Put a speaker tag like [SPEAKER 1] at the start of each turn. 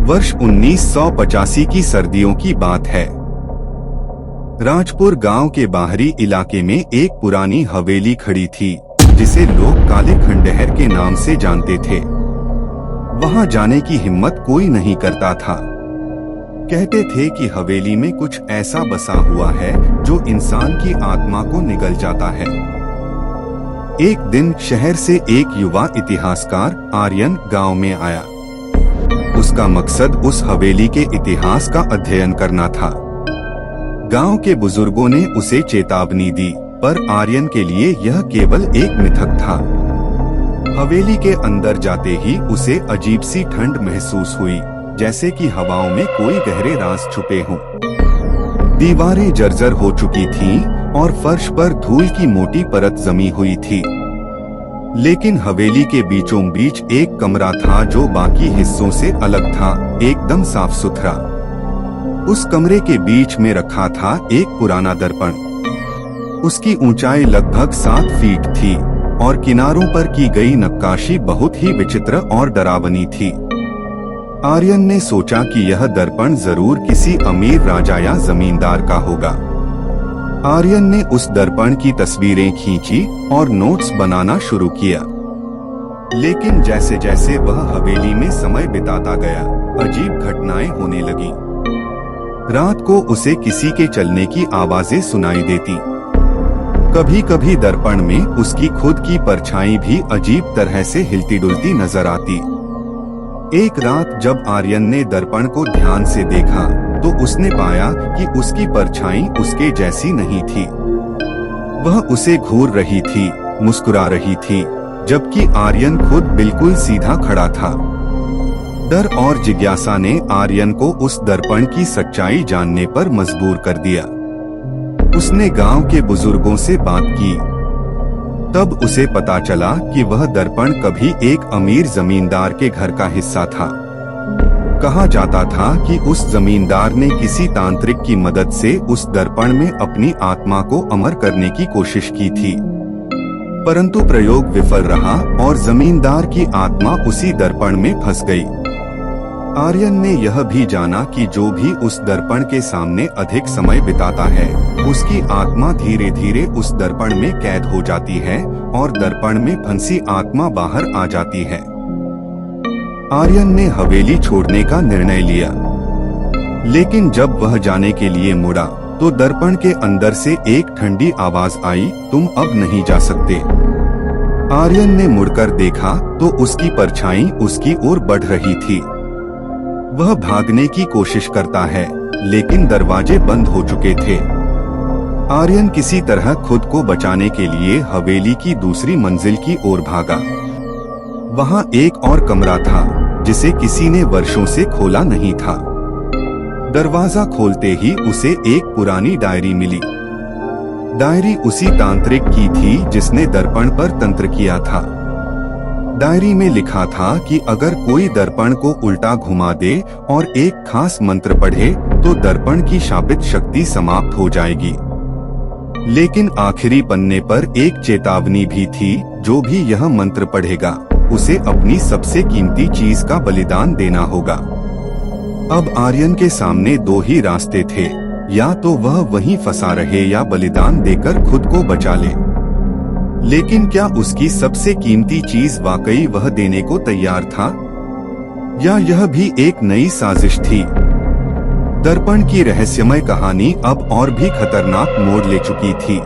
[SPEAKER 1] वर्ष 1985 की सर्दियों की बात है। राजपुर गांव के बाहरी इलाके में एक पुरानी हवेली खड़ी थी, जिसे लोग काले खंडहर के नाम से जानते थे। वहां जाने की हिम्मत कोई नहीं करता था। कहते थे कि हवेली में कुछ ऐसा बसा हुआ है जो इंसान की आत्मा को निगल जाता है। एक दिन शहर से एक युवा इतिहासकार आर्यन गांव में आया। उसका मकसद उस हवेली के इतिहास का अध्ययन करना था। गांव के बुजुर्गों ने उसे चेतावनी दी, पर आर्यन के लिए यह केवल एक मिथक था। हवेली के अंदर जाते ही उसे अजीब सी ठंड महसूस हुई, जैसे कि हवाओं में कोई गहरे राज छुपे हों। दीवारें जर्जर हो चुकी थीं और फर्श पर धूल की मोटी परत जमी हुई थी। लेकिन हवेली के बीचों बीच एक कमरा था जो बाकी हिस्सों से अलग था, एकदम साफ सुथरा। उस कमरे के बीच में रखा था एक पुराना दर्पण। उसकी ऊंचाई लगभग 7 फीट थी और किनारों पर की गई नक्काशी बहुत ही विचित्र और डरावनी थी। आर्यन ने सोचा कि यह दर्पण जरूर किसी अमीर राजा या जमींदार का होगा। आर्यन ने उस दर्पण की तस्वीरें खींची और नोट्स बनाना शुरू किया। लेकिन जैसे जैसे वह हवेली में समय बिताता गया, अजीब घटनाएं होने लगी। रात को उसे किसी के चलने की आवाजें सुनाई देती। कभी कभी दर्पण में उसकी खुद की परछाई भी अजीब तरह से हिलती डुलती नजर आती। एक रात जब आर्यन ने दर्पण को ध्यान से देखा तो उसने पाया कि उसकी परछाई उसके जैसी नहीं थी। वह उसे घूर रही थी, मुस्कुरा रही थी, जबकि आर्यन खुद बिल्कुल सीधा खड़ा था। डर और जिज्ञासा ने आर्यन को उस दर्पण की सच्चाई जानने पर मजबूर कर दिया। उसने गांव के बुजुर्गों से बात की। तब उसे पता चला कि वह दर्पण कभी एक अमीर जमींदार के घर का हिस्सा था। कहा जाता था कि उस जमींदार ने किसी तांत्रिक की मदद से उस दर्पण में अपनी आत्मा को अमर करने की कोशिश की थी, परंतु प्रयोग विफल रहा और जमींदार की आत्मा उसी दर्पण में फंस गई। आर्यन ने यह भी जाना कि जो भी उस दर्पण के सामने अधिक समय बिताता है, उसकी आत्मा धीरे धीरे उस दर्पण में कैद हो जाती है और दर्पण में फंसी आत्मा बाहर आ जाती है। आर्यन ने हवेली छोड़ने का निर्णय लिया, लेकिन जब वह जाने के लिए मुड़ा तो दर्पण के अंदर से एक ठंडी आवाज आई, तुम अब नहीं जा सकते। आर्यन ने मुड़कर देखा तो उसकी परछाई उसकी ओर बढ़ रही थी। वह भागने की कोशिश करता है, लेकिन दरवाजे बंद हो चुके थे। आर्यन किसी तरह खुद को बचाने के लिए हवेली की दूसरी मंजिल की ओर भागा। वहां एक और कमरा था जिसे किसी ने वर्षों से खोला नहीं था। दरवाजा खोलते ही उसे एक पुरानी डायरी मिली। डायरी उसी तांत्रिक की थी जिसने दर्पण पर तंत्र किया था। डायरी में लिखा था कि अगर कोई दर्पण को उल्टा घुमा दे और एक खास मंत्र पढ़े तो दर्पण की शापित शक्ति समाप्त हो जाएगी। लेकिन आखिरी पन्ने पर एक चेतावनी भी थी, जो भी यह मंत्र पढ़ेगा उसे अपनी सबसे कीमती चीज का बलिदान देना होगा। अब आर्यन के सामने 2 ही रास्ते थे, या तो वह वहीं फंसा रहे या बलिदान देकर खुद को बचा ले। लेकिन क्या उसकी सबसे कीमती चीज वाकई वह देने को तैयार था, या यह भी एक नई साजिश थी? दर्पण की रहस्यमय कहानी अब और भी खतरनाक मोड़ ले चुकी थी।